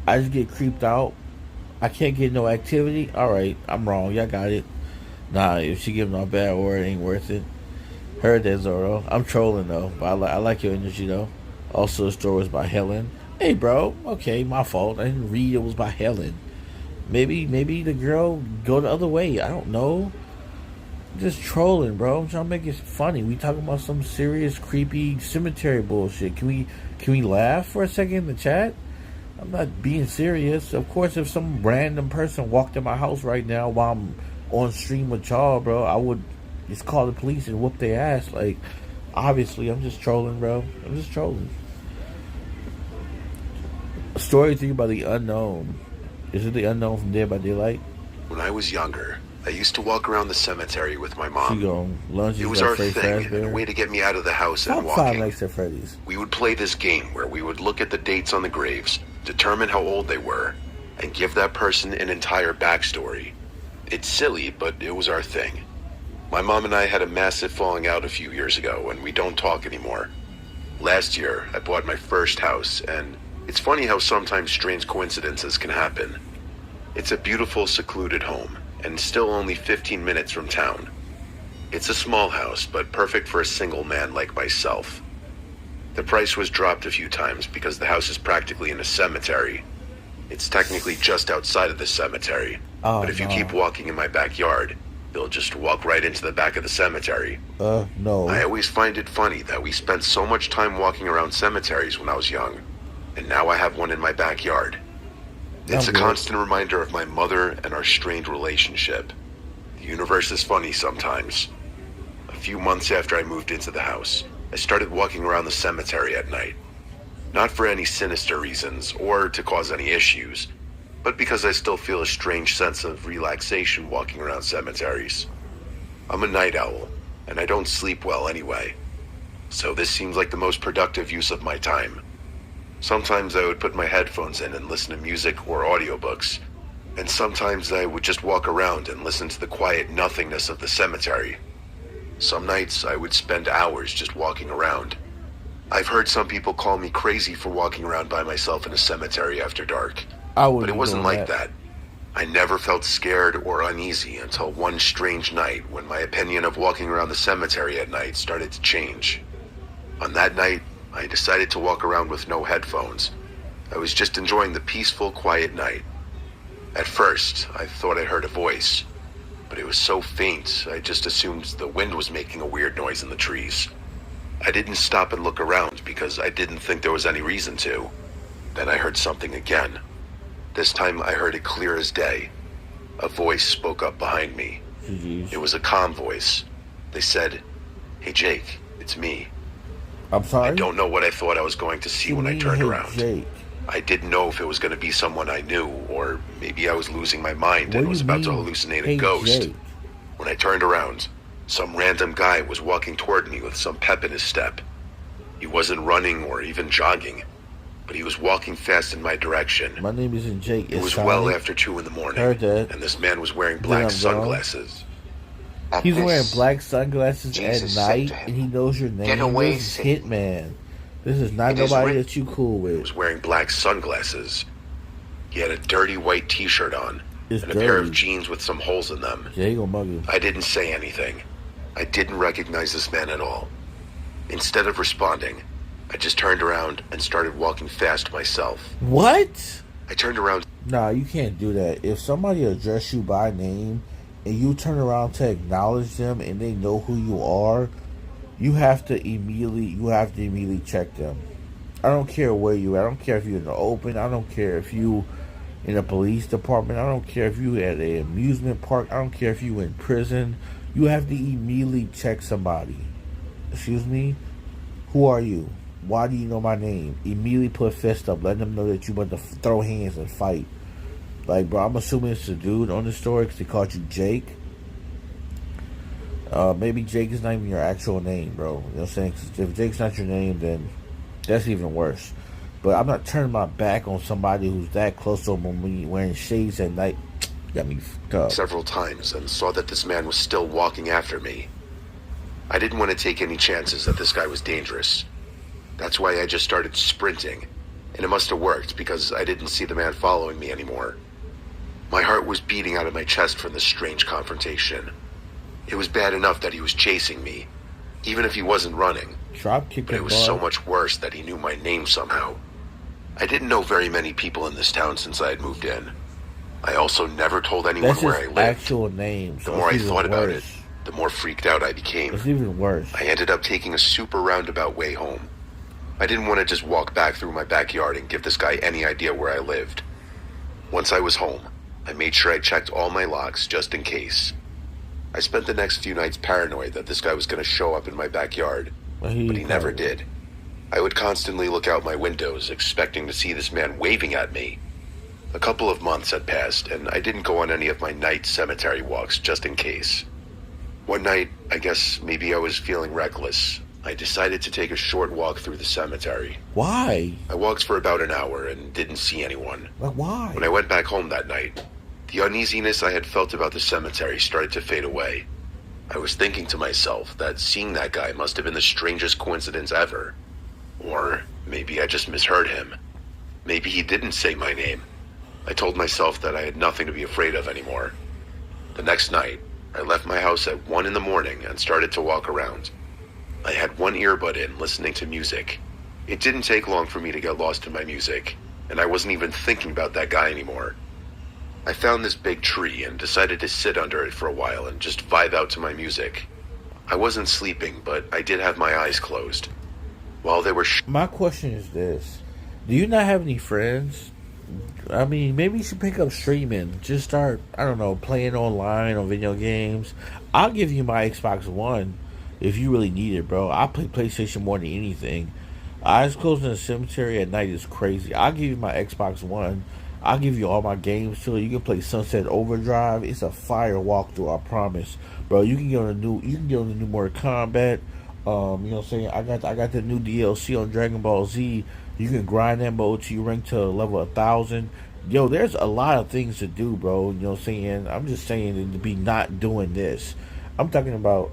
I just get creeped out. I can't get no activity. Alright, I'm wrong. Y'all got it. Nah, if she give no bad word, it ain't worth it. Heard that, Zorro. I'm trolling though, but I like your energy though. Also, the story was by Helen. Hey, bro. Okay, my fault. I didn't read it was by Helen. Maybe the girl go the other way. I don't know. I'm just trolling, bro. I'm trying to make it funny. We talking about some serious, creepy cemetery bullshit. Can we laugh for a second in the chat? I'm not being serious. Of course, if some random person walked in my house right now while I'm on stream with y'all, bro, I would just call the police and whoop their ass. Like, obviously, I'm just trolling, bro. I'm just trolling. Story 3 by The Unknown. Is it The Unknown from Dead by Daylight? When I was younger, I used to walk around the cemetery with my mom. She gone. Lunch It was our thing, and a way to get me out of the house and Top 5 walking. next to Freddy's. We would play this game where we would look at the dates on the graves, determine how old they were, and give that person an entire backstory. It's silly, but it was our thing. My mom and I had a massive falling out a few years ago, and we don't talk anymore. Last year, I bought my first house, and it's funny how sometimes strange coincidences can happen. It's a beautiful, secluded home, and still only 15 minutes from town. It's a small house, but perfect for a single man like myself. The price was dropped a few times because the house is practically in a cemetery. It's technically just outside of the cemetery, but if you keep walking in my backyard, you'll just walk right into the back of the cemetery. No. I always find it funny that we spent so much time walking around cemeteries when I was young, and now I have one in my backyard. It's a constant reminder of my mother and our strained relationship. The universe is funny sometimes. A few months after I moved into the house, I started walking around the cemetery at night. Not for any sinister reasons or to cause any issues, but because I still feel a strange sense of relaxation walking around cemeteries. I'm a night owl, and I don't sleep well anyway, so this seems like the most productive use of my time. Sometimes I would put my headphones in and listen to music or audiobooks, and sometimes I would just walk around and listen to the quiet nothingness of the cemetery. Some nights I would spend hours just walking around. I've heard some people call me crazy for walking around by myself in a cemetery after dark, but it wasn't like that. I never felt scared or uneasy until one strange night when my opinion of walking around the cemetery at night started to change. On that night, I decided to walk around with no headphones. I was just enjoying the peaceful, quiet night. At first, I thought I heard a voice, but it was so faint, I just assumed the wind was making a weird noise in the trees. I didn't stop and look around because I didn't think there was any reason to. Then I heard something again. This time I heard it clear as day. A voice spoke up behind me. It was a calm voice. They said, "Hey Jake, it's me." I'm sorry? I don't know what I thought I was going to see when I turned around. Jake. I didn't know if it was going to be someone I knew, or maybe I was losing my mind and was about to hallucinate a ghost. Jake? When I turned around, some random guy was walking toward me with some pep in his step. He wasn't running or even jogging, but he was walking fast in my direction. My name isn't Jake. It was well after 2 in the morning, Heard that. and this man was wearing black sunglasses. He's wearing black sunglasses at night, and he knows your name. "Get away, This is Hitman. This is not It is nobody writ- that you cool He with. was wearing black sunglasses. He had a dirty white t-shirt on, It's and a pair of dirty. jeans with some holes in them. Yeah, he gonna mug you. I didn't say anything. I didn't recognize this man at all. Instead of responding, I just turned around and started walking fast myself. What? I turned around. Nah, you can't do that. If somebody address you by name and you turn around to acknowledge them and they know who you are, you have to immediately check them. I don't care where you are. I don't care if you're in the open. I don't care if you in a police department. I don't care if you at an amusement park. I don't care if you in prison. You have to immediately check somebody. Excuse me? Who are you? Why do you know my name? Immediately put a fist up. Let them know that you want to throw hands and fight. Like, bro, I'm assuming it's a dude on the story because they called you Jake. Maybe Jake is not even your actual name, bro. You know what I'm saying? 'Cause if Jake's not your name, then that's even worse. But I'm not turning my back on somebody who's that close to me wearing shades at night. Got me fucked up. Several times and saw that this man was still walking after me. I didn't want to take any chances that this guy was dangerous. That's why I just started sprinting, and it must have worked because I didn't see the man following me anymore. My heart was beating out of my chest from this strange confrontation. It was bad enough that he was chasing me, even if he wasn't running, Drop kick but it was so much worse that he knew my name somehow. I didn't know very many people in this town since I had moved in. I also never told anyone That's where his I lived. actual name. So The more I it's even thought about it, worse. the more freaked out I became. It's even worse. I ended up taking a super roundabout way home. I didn't want to just walk back through my backyard and give this guy any idea where I lived. Once I was home, I made sure I checked all my locks just in case. I spent the next few nights paranoid that this guy was going to show up in my backyard, but he never did. I would constantly look out my windows, expecting to see this man waving at me. A couple of months had passed, and I didn't go on any of my night cemetery walks just in case. One night, I guess maybe I was feeling reckless, I decided to take a short walk through the cemetery. Why? I walked for about an hour and didn't see anyone. Like, why? When I went back home that night, the uneasiness I had felt about the cemetery started to fade away. I was thinking to myself that seeing that guy must have been the strangest coincidence ever. Or maybe I just misheard him. Maybe he didn't say my name. I told myself that I had nothing to be afraid of anymore. The next night, I left my house at 1 in the morning and started to walk around. I had one earbud in, listening to music. It didn't take long for me to get lost in my music, and I wasn't even thinking about that guy anymore. I found this big tree and decided to sit under it for a while and just vibe out to my music. I wasn't sleeping, but I did have my eyes closed. While they were My question is this. Do you not have any friends? I mean, maybe you should pick up streaming. Just start, I don't know, playing online on video games. I'll give you my Xbox One if you really need it, bro. I play PlayStation more than anything. Eyes closed in the cemetery at night is crazy. I'll give you my Xbox One. I'll give you all my games too. You can play Sunset Overdrive. It's a fire walkthrough, I promise, bro. You can get on the new Mortal Kombat. You know what I'm saying? I got the new DLC on Dragon Ball Z. You can grind that mode till you rank to level 1,000. Yo, there's a lot of things to do, bro. You know what I'm saying? I'm just saying to be not doing this. I'm talking about,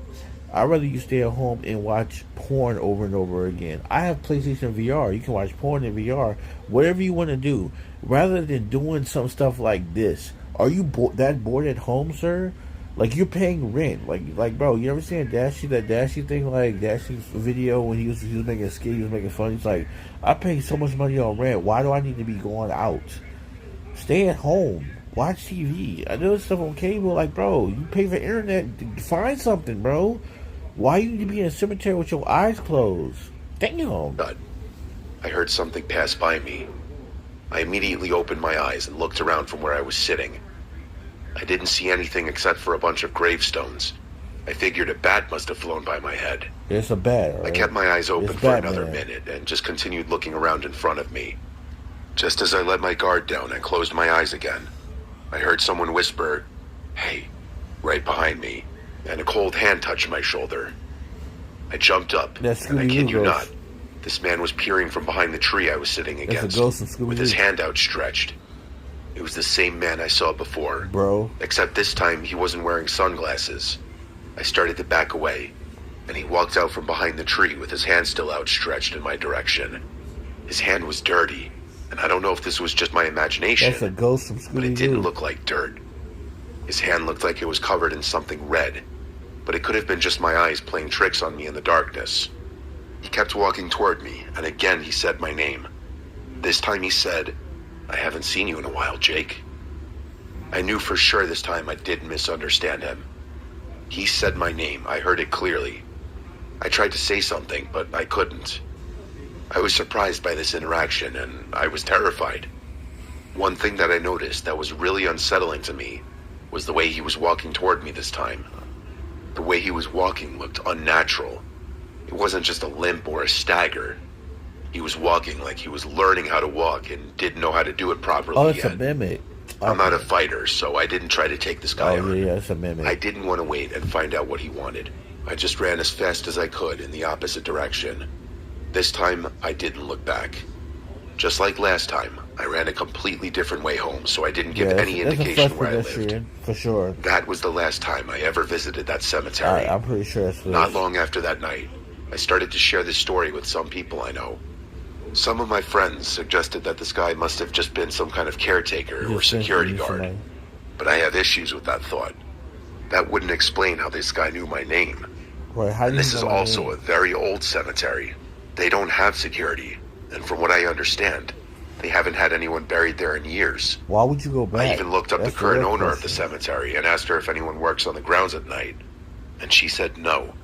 I'd rather you stay at home and watch porn over and over again. I have PlayStation VR. You can watch porn in VR. Whatever you want to do. Rather than doing some stuff like this. Are you that bored at home, sir? Like, you're paying rent. Like, bro, you ever seen that Dashie thing? Like, Dashie's video when he was making a skit, he was making fun. He's like, I pay so much money on rent. Why do I need to be going out? Stay at home. Watch TV. I know this stuff on cable. Like, bro, you pay for internet. Find something, bro. Why you need to be in a cemetery with your eyes closed? Damn. I heard something pass by me. I immediately opened my eyes and looked around from where I was sitting. I didn't see anything except for a bunch of gravestones. I figured a bat must have flown by my head. It's a bat, right? I kept my eyes open It's for another Batman. minute and just continued looking around in front of me. Just as I let my guard down and closed my eyes again, I heard someone whisper, "Hey," right behind me, and a cold hand touched my shoulder. I jumped up, That's and I Scooby-Doo kid you ghost. not, this man was peering from behind the tree I was sitting That's against, a ghost of Scooby-Doo. with his hand outstretched. It was the same man I saw before, Bro. except this time he wasn't wearing sunglasses. I started to back away, and he walked out from behind the tree with his hand still outstretched in my direction. His hand was dirty, and I don't know if this was just my imagination, That's a ghost from but it Scooby-Doo. didn't look like dirt. His hand looked like it was covered in something red, but it could have been just my eyes playing tricks on me in the darkness. He kept walking toward me, and again he said my name. This time he said, "I haven't seen you in a while, Jake." I knew for sure this time I didn't misunderstand him. He said my name. I heard it clearly. I tried to say something, but I couldn't. I was surprised by this interaction, and I was terrified. One thing that I noticed that was really unsettling to me was the way he was walking toward me this time. The way he was walking looked unnatural. It wasn't just a limp or a stagger. He was walking like he was learning how to walk and didn't know how to do it properly Oh, it's yet. a mimic. I'm not a fighter, so I didn't try to take this guy on. Yeah, it's a mimic. I didn't want to wait and find out what he wanted. I just ran as fast as I could in the opposite direction. This time, I didn't look back. Just like last time, I ran a completely different way home, so I didn't give any indication where I lived. For sure. That was the last time I ever visited that cemetery. I'm pretty sure that's what Not long after that night, I started to share this story with some people I know. Some of my friends suggested that this guy must have just been some kind of caretaker or security guard. But I have issues with that thought. That wouldn't explain how this guy knew my name. Right, how do And you this know is my also name? a very old cemetery. They don't have security. And from what I understand, they haven't had anyone buried there in years. Why would you go back? I even looked up That's the current real owner of the question. cemetery and asked her if anyone works on the grounds at night. And she said no.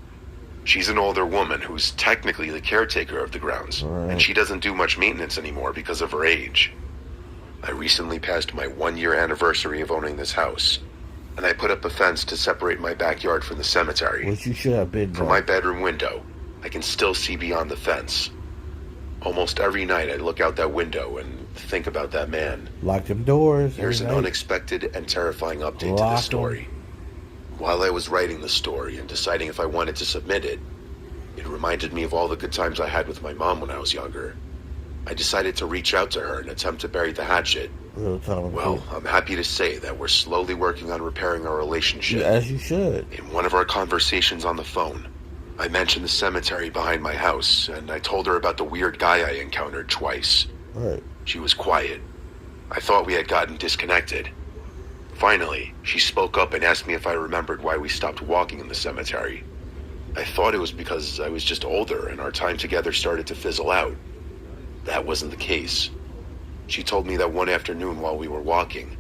She's an older woman who's technically the caretaker of the grounds, Right. and she doesn't do much maintenance anymore because of her age. I recently passed my 1-year anniversary of owning this house, and I put up a fence to separate my backyard from the cemetery. Which you should have been. From my bedroom window, I can still see beyond the fence. Almost every night I look out that window and think about that man. Lock them doors. Here's an every night. unexpected and terrifying update to Lock the 'em. story. While I was writing the story and deciding if I wanted to submit it, it reminded me of all the good times I had with my mom when I was younger. I decided to reach out to her and attempt to bury the hatchet. Real time. Well, I'm happy to say that we're slowly working on repairing our relationship. As you should. In one of our conversations on the phone, I mentioned the cemetery behind my house, and I told her about the weird guy I encountered twice. Right. She was quiet. I thought we had gotten disconnected. Finally, she spoke up and asked me if I remembered why we stopped walking in the cemetery. I thought it was because I was just older and our time together started to fizzle out. That wasn't the case. She told me that one afternoon while we were walking,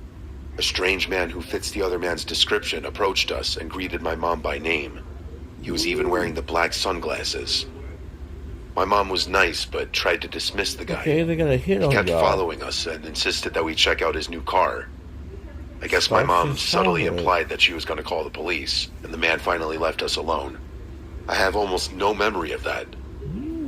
a strange man who fits the other man's description approached us and greeted my mom by name. He was even wearing the black sunglasses. My mom was nice, but tried to dismiss the guy. Okay, they got a hit He on kept y'all. following us and insisted that we check out his new car. I guess my Starts mom his subtly childhood. implied that she was going to call the police, and the man finally left us alone. I have almost no memory of that.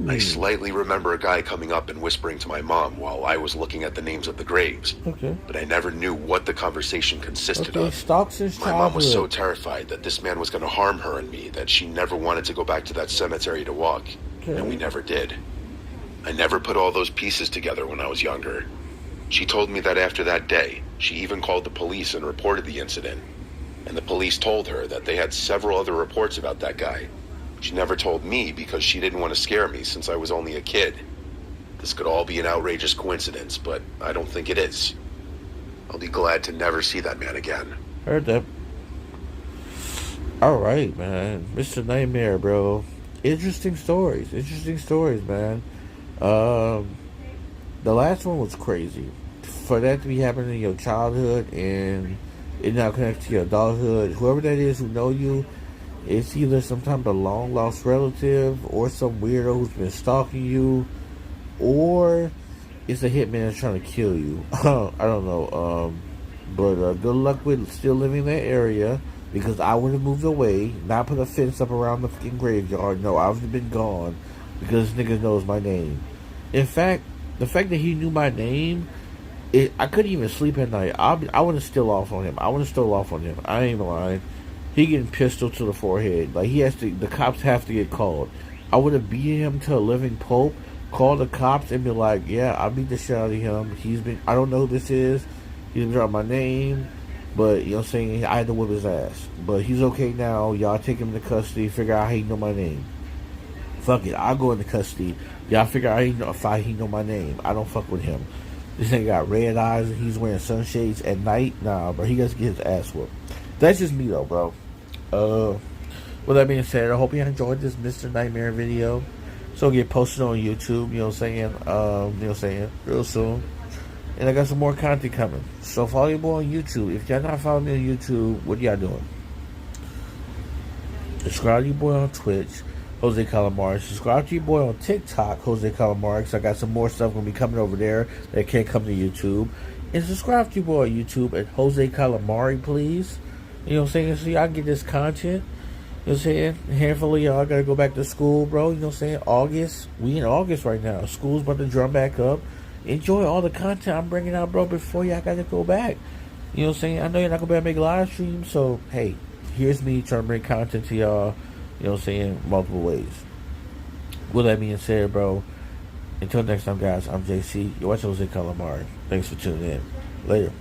I slightly remember a guy coming up and whispering to my mom while I was looking at the names of the graves, Okay. but I never knew what the conversation consisted Okay, of. stalks his My mom was so childhood. terrified that this man was going to harm her and me that she never wanted to go back to that cemetery to walk, and we never did. I never put all those pieces together when I was younger. She told me that after that day, she even called the police and reported the incident, and the police told her that they had several other reports about that guy. She never told me because she didn't want to scare me since I was only a kid. This could all be an outrageous coincidence, but I don't think it is. I'll be glad to never see that man again. Heard that. All right, man. Mr. Nightmare, bro. Interesting stories. Interesting stories, man. The last one was crazy. For that to be happening in your childhood and it now connects to your adulthood, whoever that is who know you, it's either some type of long lost relative or some weirdo who's been stalking you, or it's a hitman that's trying to kill you. I don't know. But good luck with still living in that area, because I would have moved away, not put a fence up around the fucking graveyard. No, I would have been gone because this nigga knows my name. In fact, the fact that he knew my name, I couldn't even sleep at night. I would have still off on him. I ain't lying. He getting pistol to the forehead. Like, the cops have to get called. I would have beaten him to a living pulp, called the cops and be like, yeah, I beat the shit out of him. I don't know who this is. He didn't drop my name, but, you know what I'm saying, I had to whip his ass. But he's okay now. Y'all take him into custody, figure out how he know my name. Fuck it, I'll go into custody. Y'all figure out how he know my name. I don't fuck with him. This nigga got red eyes and he's wearing sunshades at night. Nah, bro, he got to get his ass whooped. That's just me though, bro. With that being said, I hope you enjoyed this Mr. Nightmare video. So get posted on YouTube, you know what I'm saying? You know what I'm saying? Real soon. And I got some more content coming. So follow your boy on YouTube. If y'all not following me on YouTube, what y'all doing? Subscribe to your boy on Twitch, Jose Calamari. Subscribe to your boy on TikTok, Jose Calamari, because I got some more stuff going to be coming over there that can't come to YouTube. And subscribe to your boy on YouTube at Jose Calamari, please. You know what I'm saying? So y'all get this content. You know what I'm saying? A handful of y'all got to go back to school, bro. You know what I'm saying? August. We in August right now. School's about to drum back up. Enjoy all the content I'm bringing out, bro, before y'all got to go back. You know what I'm saying? I know you're not going to be able to make live streams, so, hey, here's me trying to bring content to y'all, you know what I'm saying, multiple ways. With that being said, bro, until next time, guys, I'm JC. You're watching Jose Calamari. Thanks for tuning in. Later.